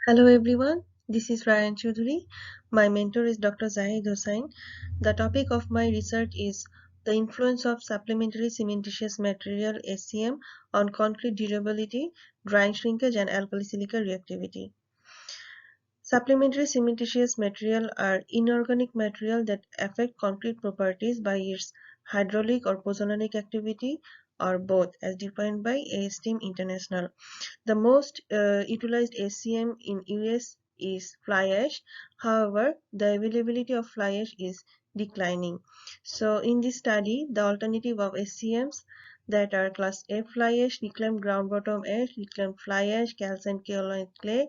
Hello everyone, this is Ryan Choudhury. My mentor is Dr. Zahid Hossain. The topic of my research is the influence of supplementary cementitious material SCM on concrete durability, drying shrinkage and alkali silica reactivity. Supplementary cementitious material are inorganic material that affect concrete properties by its hydraulic or pozzolanic activity or both as defined by ASTM International. The most utilized SCM in US is fly ash. However, the availability of fly ash is declining. So in this study, the alternative of SCMs that are class F fly ash, reclaimed ground bottom ash, reclaimed fly ash, calcined kaolin clay,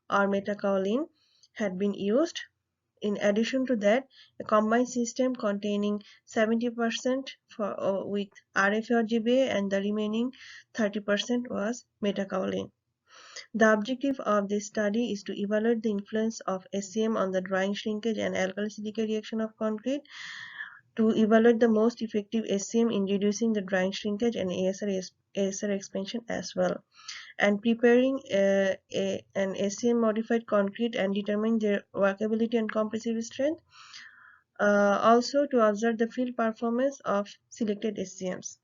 or metakaolin had been used. In addition to that, a combined system containing 70% with RFA or GBA and the remaining 30% was metakaolin. The objective of this study is to evaluate the influence of SCM on the drying shrinkage and alkali silica reaction of concrete, to evaluate the most effective SCM in reducing the drying shrinkage and ASR expansion as well, and preparing an SCM modified concrete and determine their workability and compressive strength. Also to observe the field performance of selected SCMs.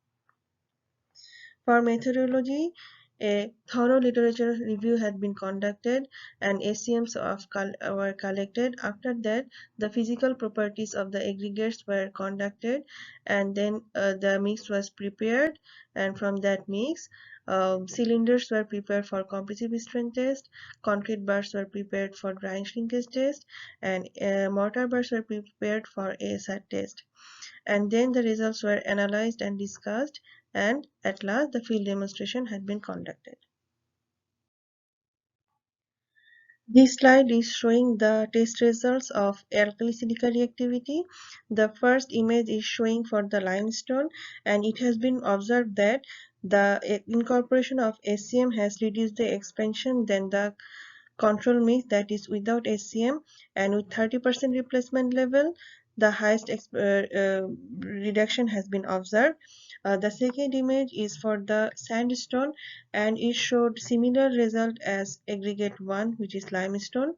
For methodology, a thorough literature review had been conducted and SCMs were collected. After that, the physical properties of the aggregates were conducted, and then the mix was prepared, and from that mix, cylinders were prepared for compressive strength test, concrete bars were prepared for drying shrinkage test, and mortar bars were prepared for ASR test. And then the results were analyzed and discussed, and at last the field demonstration had been conducted. This slide is showing the test results of alkali silica reactivity. The first image is showing for the limestone, and it has been observed that the incorporation of SCM has reduced the expansion than the control mix that is without SCM, and with 30% replacement level, the highest reduction has been observed. The second image is for the sandstone, and it showed similar result as aggregate 1, which is limestone.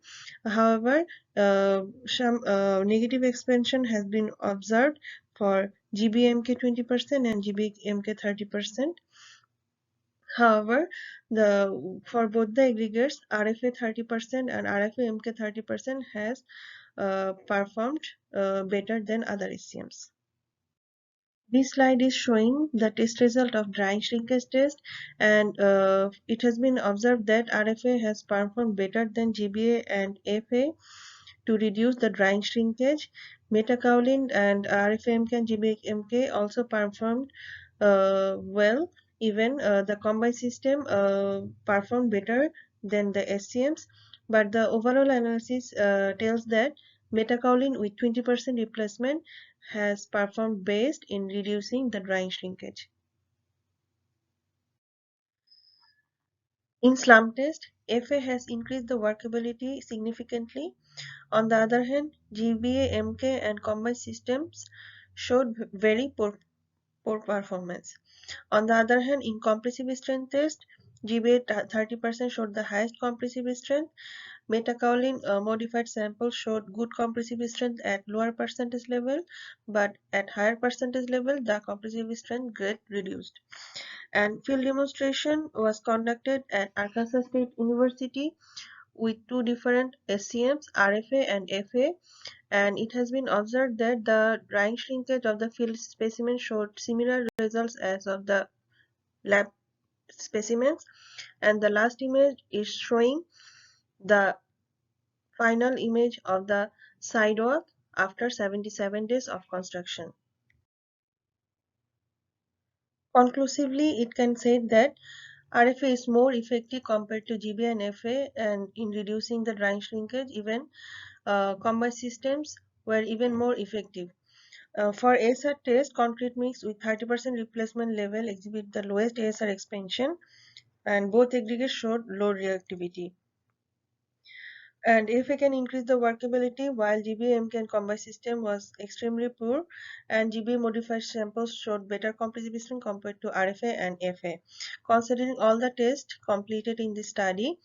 However, some negative expansion has been observed for GBMK 20% and GBMK 30%. However, for both the aggregates, RFA 30% and RFA MK 30% has performed better than other SCMs. This slide is showing the test result of drying shrinkage test, and it has been observed that RFA has performed better than GBA and FA to reduce the drying shrinkage. Metakaolin and RFA-MK and GBA-MK also performed well. Even the combined system performed better than the SCMs, but the overall analysis tells that metakaolin with 20% replacement has performed best in reducing the drying shrinkage. In slump test, FA has increased the workability significantly. On the other hand, GBA, MK, and combined systems showed very poor performance. On the other hand, in compressive strength test, GBA 30% showed the highest compressive strength. Metakaolin modified sample showed good compressive strength at lower percentage level, but at higher percentage level, the compressive strength get reduced. And field demonstration was conducted at Arkansas State University with two different SCMs, RFA and FA, and it has been observed that the drying shrinkage of the field specimen showed similar results as of the lab specimens. And the last image is showing the final image of the sidewalk after 77 days of construction. Conclusively, it can say that RFA is more effective compared to GBA and FA and in reducing the drying shrinkage. Even combined systems were even more effective. For ASR test, concrete mix with 30% replacement level exhibit the lowest ASR expansion, and both aggregates showed low reactivity. And if we can increase the workability, while GBA-MK and combined system was extremely poor, and GBA modified samples showed better compressive strength compared to RFA and FA. Considering all the tests completed in this study,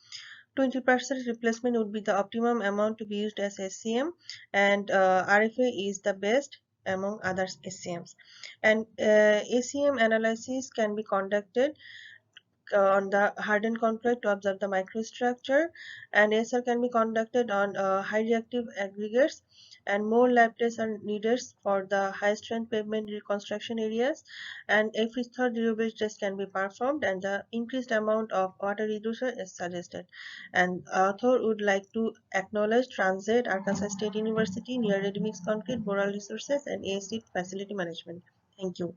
20% replacement would be the optimum amount to be used as SCM, and RFA is the best among other SCMs. And ACM analysis can be conducted on the hardened concrete to observe the microstructure, and ASR can be conducted on high reactive aggregates, and more lab tests are needed for the high strength pavement reconstruction areas, and a third durability test can be performed, and the increased amount of water reducer is suggested. And author would like to acknowledge Transit, Arkansas State University, near ready mix concrete, boral resources, and ASC facility management. Thank you.